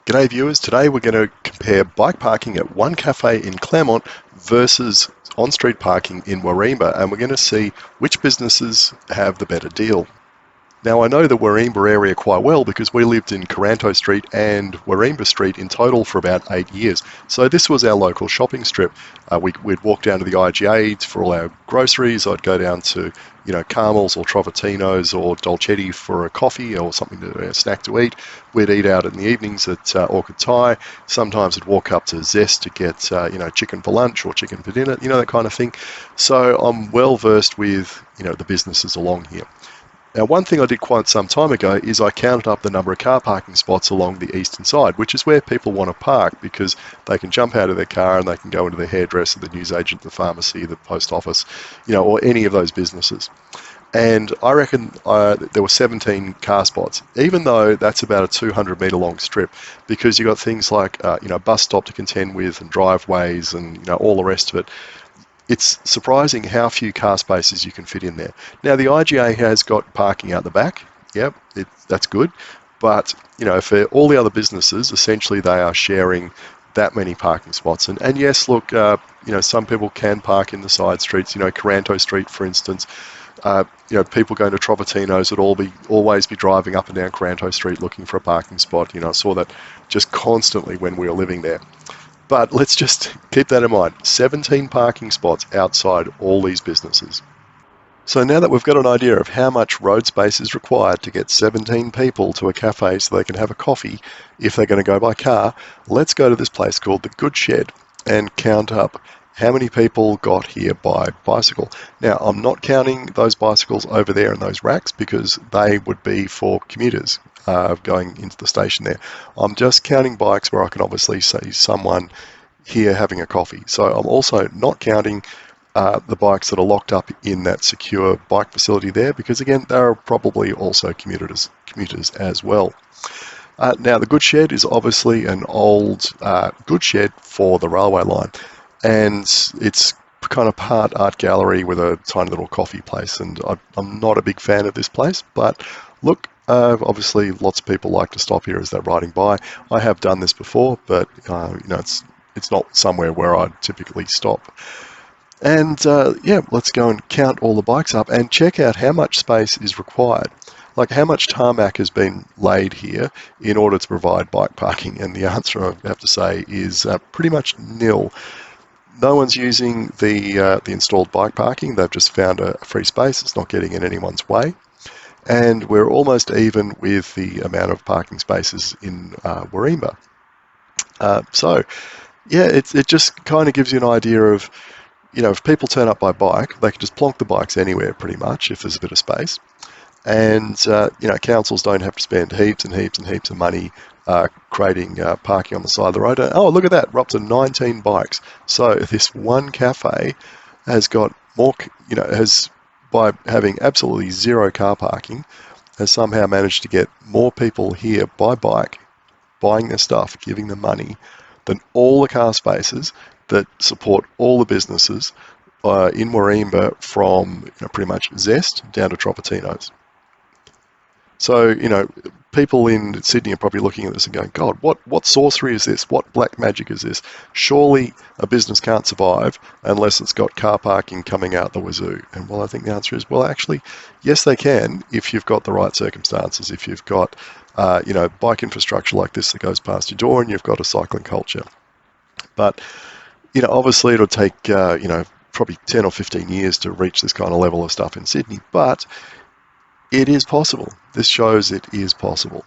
G'day viewers, today we're going to compare bike parking at one cafe in Claremont versus on-street parking in Wareemba, and we're going to see which businesses have the better deal. Now I know the Wareemba area quite well because we lived in Caranto Street and Wareemba Street in total for about 8 years. So this was our local shopping strip. We'd walk down to the IGA for all our groceries. I'd go down to Carmel's or Trovatino's or Dolcetti for a coffee or something a snack to eat. We'd eat out in the evenings at Orchid Thai. Sometimes I'd walk up to Zest to get chicken for lunch or chicken for dinner, that kind of thing. So I'm well versed with the businesses along here. Now, one thing I did quite some time ago is I counted up the number of car parking spots along the eastern side, which is where people want to park because they can jump out of their car and they can go into the hairdresser, the newsagent, the pharmacy, the post office, or any of those businesses. And I reckon there were 17 car spots, even though that's about a 200-metre long strip, because you've got things like bus stop to contend with and driveways and all the rest of it. It's surprising how few car spaces you can fit in there. Now, the IGA has got parking out the back. Yep, that's good. But, for all the other businesses, essentially they are sharing that many parking spots. And yes, look, some people can park in the side streets. Caranto Street, for instance. People going to Trovatino's would always be driving up and down Caranto Street looking for a parking spot. I saw that just constantly when we were living there. But let's just keep that in mind. 17 parking spots outside all these businesses. So now that we've got an idea of how much road space is required to get 17 people to a cafe so they can have a coffee if they're going to go by car, let's go to this place called the Good Shed and count up how many people got here by bicycle. Now, I'm not counting those bicycles over there in those racks because they would be for commuters going into the station there. I'm just counting bikes where I can obviously see someone here having a coffee. So I'm also not counting the bikes that are locked up in that secure bike facility there because, again, they're probably also commuters as well. Now, the Good Shed is obviously an old good shed for the railway line. And it's kind of part art gallery with a tiny little coffee place. And I'm not a big fan of this place, but look, obviously lots of people like to stop here as they're riding by. I have done this before, but it's not somewhere where I'd typically stop. And let's go and count all the bikes up and check out how much space is required. Like how much tarmac has been laid here in order to provide bike parking. And the answer I have to say is pretty much nil. No one's using the installed bike parking. They've just found a free space. It's not getting in anyone's way. And we're almost even with the amount of parking spaces in Wareemba. It just kind of gives you an idea of, if people turn up by bike, they can just plonk the bikes anywhere pretty much if there's a bit of space. And, councils don't have to spend heaps and heaps and heaps of money creating parking on the side of the road. Oh, look at that, we're up to 19 bikes. So this one cafe has got more, by having absolutely zero car parking, has somehow managed to get more people here by bike, buying their stuff, giving them money, than all the car spaces that support all the businesses in Wareemba from pretty much Zest down to Trovatino's. So, people in Sydney are probably looking at this and going, God, what sorcery is this? What black magic is this? Surely a business can't survive unless it's got car parking coming out the wazoo. And well, I think the answer is, well, actually, yes, they can if you've got the right circumstances, if you've got, bike infrastructure like this that goes past your door and you've got a cycling culture. But, obviously it'll take, probably 10 or 15 years to reach this kind of level of stuff in Sydney, but it is possible. This shows it is possible.